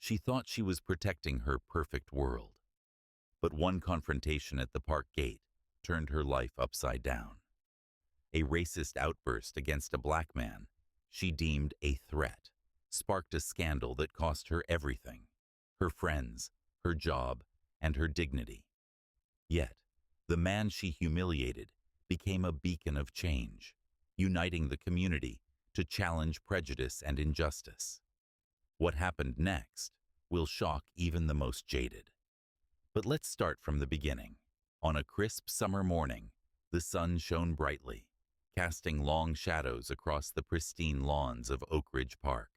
She thought she was protecting her perfect world. But one confrontation at the park gate turned her life upside down. A racist outburst against a black man she deemed a threat sparked a scandal that cost her everything: her friends, her job, and her dignity. Yet, the man she humiliated became a beacon of change, uniting the community to challenge prejudice and injustice. What happened next will shock even the most jaded. But let's start from the beginning. On a crisp summer morning, the sun shone brightly, casting long shadows across the pristine lawns of Oak Ridge Park.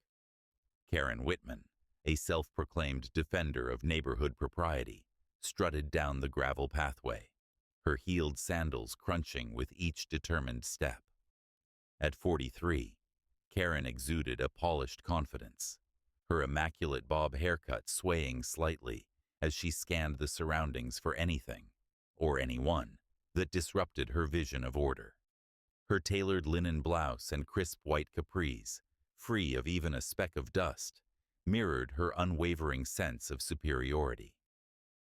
Karen Whitman, a self-proclaimed defender of neighborhood propriety, strutted down the gravel pathway, her heeled sandals crunching with each determined step. At 43, Karen exuded a polished confidence, her immaculate bob haircut swaying slightly as she scanned the surroundings for anything, or anyone, that disrupted her vision of order. Her tailored linen blouse and crisp white capris, free of even a speck of dust, mirrored her unwavering sense of superiority.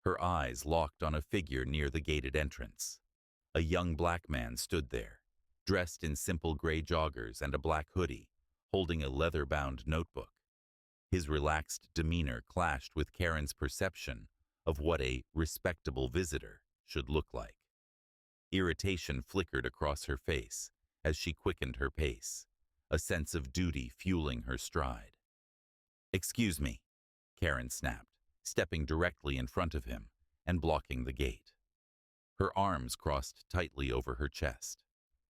Her eyes locked on a figure near the gated entrance. A young black man stood there, dressed in simple gray joggers and a black hoodie, holding a leather-bound notebook. His relaxed demeanor clashed with Karen's perception of what a respectable visitor should look like. Irritation flickered across her face as she quickened her pace, a sense of duty fueling her stride. "Excuse me," Karen snapped, stepping directly in front of him and blocking the gate. Her arms crossed tightly over her chest,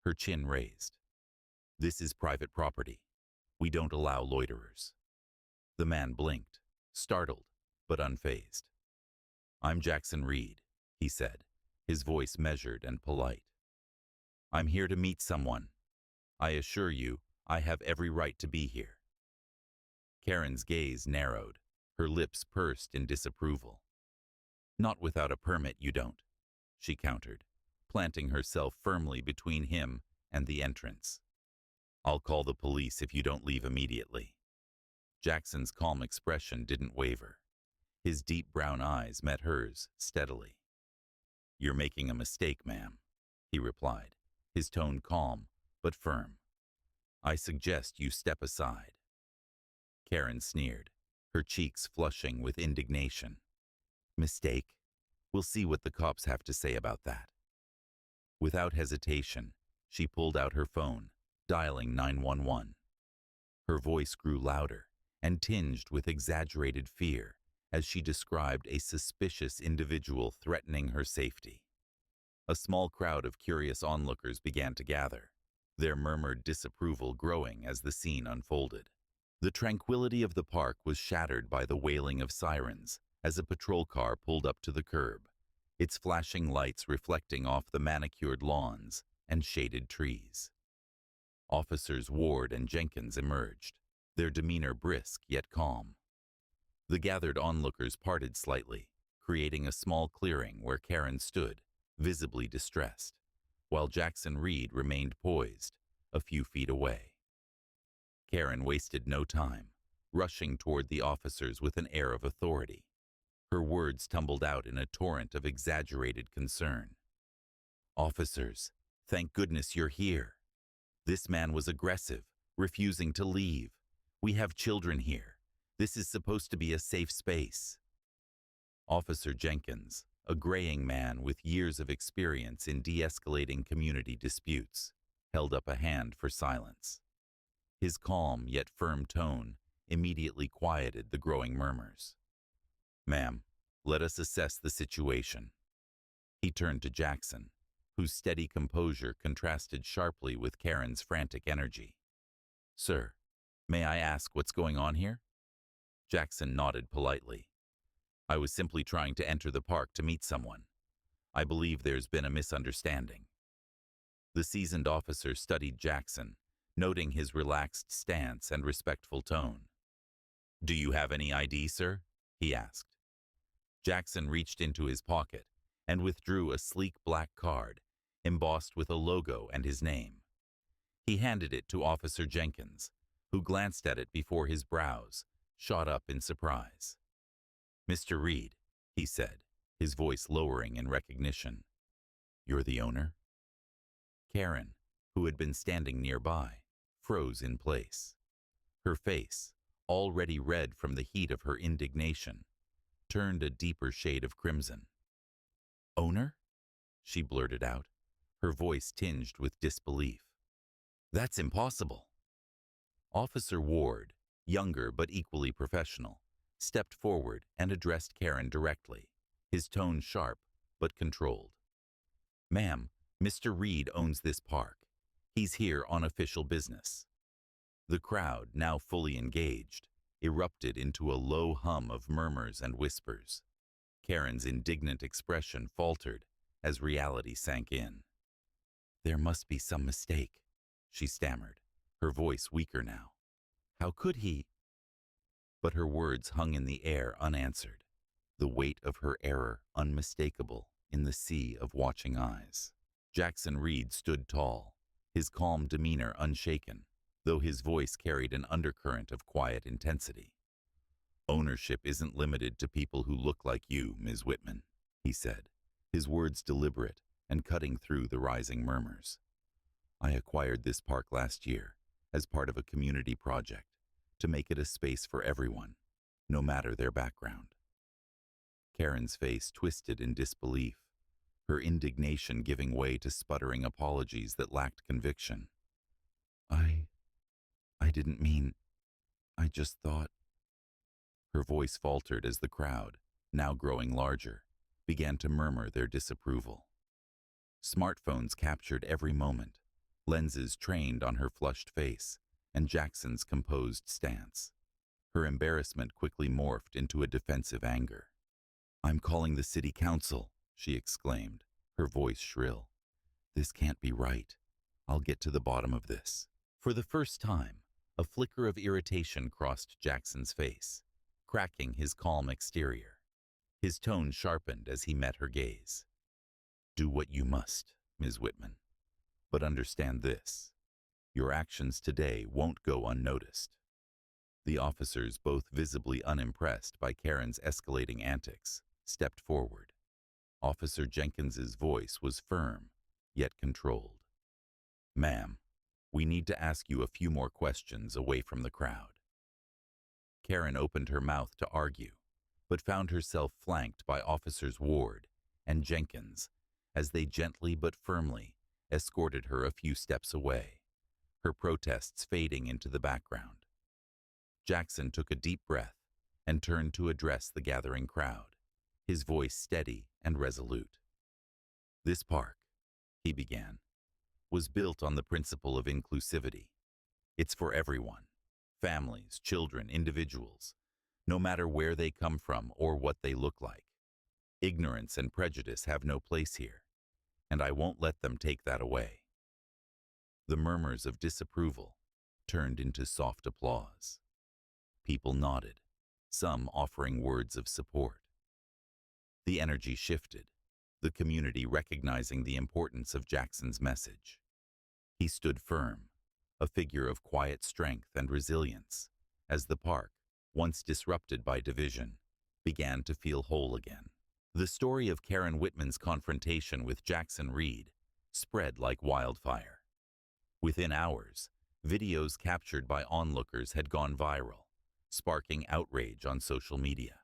her chin raised. "This is private property. We don't allow loiterers." The man blinked, startled but unfazed. "I'm Jackson Reed," he said, his voice measured and polite. "I'm here to meet someone. I assure you, I have every right to be here." Karen's gaze narrowed, her lips pursed in disapproval. "Not without a permit, you don't," she countered, planting herself firmly between him and the entrance. "I'll call the police if you don't leave immediately." Jackson's calm expression didn't waver. His deep brown eyes met hers steadily. "You're making a mistake, ma'am," he replied, his tone calm but firm. "I suggest you step aside." Karen sneered, her cheeks flushing with indignation. "Mistake? We'll see what the cops have to say about that." Without hesitation, she pulled out her phone, dialing 911. Her voice grew louder and tinged with exaggerated fear as she described a suspicious individual threatening her safety. A small crowd of curious onlookers began to gather, their murmured disapproval growing as the scene unfolded. The tranquility of the park was shattered by the wailing of sirens as a patrol car pulled up to the curb, its flashing lights reflecting off the manicured lawns and shaded trees. Officers Ward and Jenkins emerged, their demeanor brisk yet calm. The gathered onlookers parted slightly, creating a small clearing where Karen stood, visibly distressed, while Jackson Reed remained poised, a few feet away. Karen wasted no time, rushing toward the officers with an air of authority. Her words tumbled out in a torrent of exaggerated concern. "Officers, thank goodness you're here. This man was aggressive, refusing to leave. We have children here. This is supposed to be a safe space." Officer Jenkins, a graying man with years of experience in de-escalating community disputes, held up a hand for silence. His calm yet firm tone immediately quieted the growing murmurs. "Ma'am, let us assess the situation." He turned to Jackson, whose steady composure contrasted sharply with Karen's frantic energy. "Sir, may I ask what's going on here?" Jackson nodded politely. "I was simply trying to enter the park to meet someone. I believe there's been a misunderstanding." The seasoned officer studied Jackson, noting his relaxed stance and respectful tone. "Do you have any ID, sir?" he asked. Jackson reached into his pocket and withdrew a sleek black card, embossed with a logo and his name. He handed it to Officer Jenkins, who glanced at it before his brows, shot up in surprise. "Mr. Reed," he said, his voice lowering in recognition. "You're the owner?" Karen, who had been standing nearby, froze in place. Her face, already red from the heat of her indignation, turned a deeper shade of crimson. "Owner?" she blurted out, her voice tinged with disbelief. "That's impossible." Officer Ward, younger but equally professional, stepped forward and addressed Karen directly, his tone sharp but controlled. "Ma'am, Mr. Reed owns this park. He's here on official business." The crowd, now fully engaged, erupted into a low hum of murmurs and whispers. Karen's indignant expression faltered as reality sank in. "There must be some mistake," she stammered, her voice weaker now. "How could he?" But her words hung in the air unanswered, the weight of her error unmistakable in the sea of watching eyes. Jackson Reed stood tall, his calm demeanor unshaken, though his voice carried an undercurrent of quiet intensity. "Ownership isn't limited to people who look like you, Ms. Whitman," he said, his words deliberate and cutting through the rising murmurs. "I acquired this park last year as part of a community project to make it a space for everyone, no matter their background." Karen's face twisted in disbelief, her indignation giving way to sputtering apologies that lacked conviction. I didn't mean, I just thought." Her voice faltered as the crowd, now growing larger, began to murmur their disapproval. Smartphones captured every moment, lenses trained on her flushed face and Jackson's composed stance. Her embarrassment quickly morphed into a defensive anger. "I'm calling the city council," she exclaimed, her voice shrill. "This can't be right. I'll get to the bottom of this." For the first time, a flicker of irritation crossed Jackson's face, cracking his calm exterior. His tone sharpened as he met her gaze. "Do what you must, Ms. Whitman. But understand this. Your actions today won't go unnoticed." The officers, both visibly unimpressed by Karen's escalating antics, stepped forward. Officer Jenkins's voice was firm, yet controlled. "Ma'am, we need to ask you a few more questions away from the crowd." Karen opened her mouth to argue, but found herself flanked by Officers Ward and Jenkins as they gently but firmly escorted her a few steps away, her protests fading into the background. Jackson took a deep breath and turned to address the gathering crowd, his voice steady and resolute. "This park," he began, "was built on the principle of inclusivity. It's for everyone, families, children, individuals, no matter where they come from or what they look like. Ignorance and prejudice have no place here, and I won't let them take that away." The murmurs of disapproval turned into soft applause. People nodded, some offering words of support. The energy shifted, the community recognizing the importance of Jackson's message. He stood firm, a figure of quiet strength and resilience, as the park, once disrupted by division, began to feel whole again. The story of Karen Whitman's confrontation with Jackson Reed spread like wildfire. Within hours, videos captured by onlookers had gone viral, sparking outrage on social media.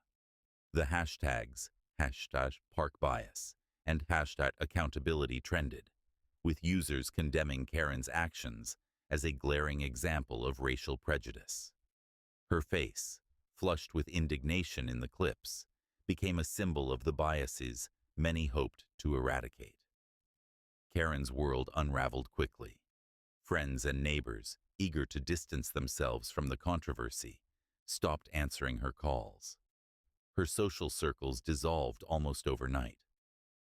The hashtags #ParkBias and #accountability trended, with users condemning Karen's actions as a glaring example of racial prejudice. Her face, flushed with indignation in the clips, became a symbol of the biases many hoped to eradicate. Karen's world unraveled quickly. Friends and neighbors, eager to distance themselves from the controversy, stopped answering her calls. Her social circles dissolved almost overnight.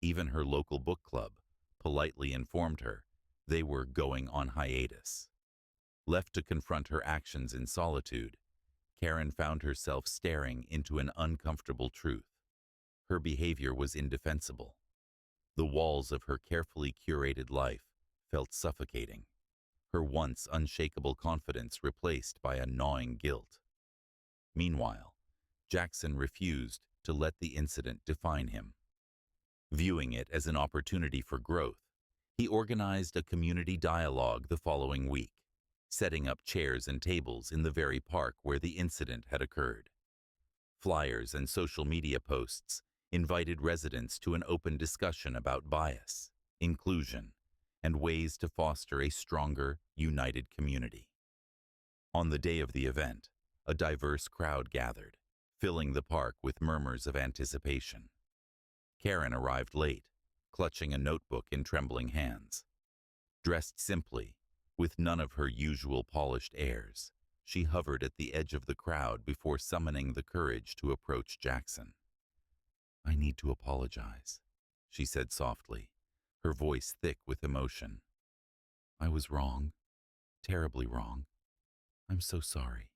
Even her local book club politely informed her they were going on hiatus. Left to confront her actions in solitude, Karen found herself staring into an uncomfortable truth. Her behavior was indefensible. The walls of her carefully curated life felt suffocating, her once unshakable confidence replaced by a gnawing guilt. Meanwhile, Jackson refused to let the incident define him. Viewing it as an opportunity for growth, he organized a community dialogue the following week, setting up chairs and tables in the very park where the incident had occurred. Flyers and social media posts invited residents to an open discussion about bias, inclusion, and ways to foster a stronger, united community. On the day of the event, a diverse crowd gathered, filling the park with murmurs of anticipation. Karen arrived late, clutching a notebook in trembling hands. Dressed simply, with none of her usual polished airs, she hovered at the edge of the crowd before summoning the courage to approach Jackson. "I need to apologize," she said softly, her voice thick with emotion. "I was wrong, terribly wrong. I'm so sorry."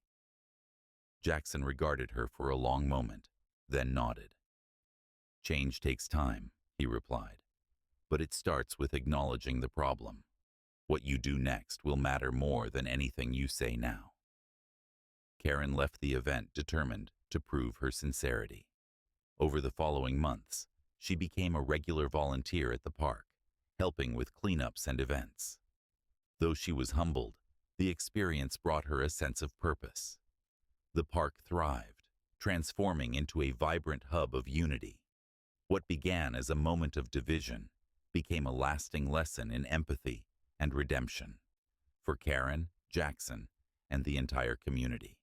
Jackson regarded her for a long moment, then nodded. "Change takes time," he replied, "but it starts with acknowledging the problem. What you do next will matter more than anything you say now." Karen left the event determined to prove her sincerity. Over the following months, she became a regular volunteer at the park, helping with cleanups and events. Though she was humbled, the experience brought her a sense of purpose. The park thrived, transforming into a vibrant hub of unity. What began as a moment of division became a lasting lesson in empathy and redemption for Karen, Jackson, and the entire community.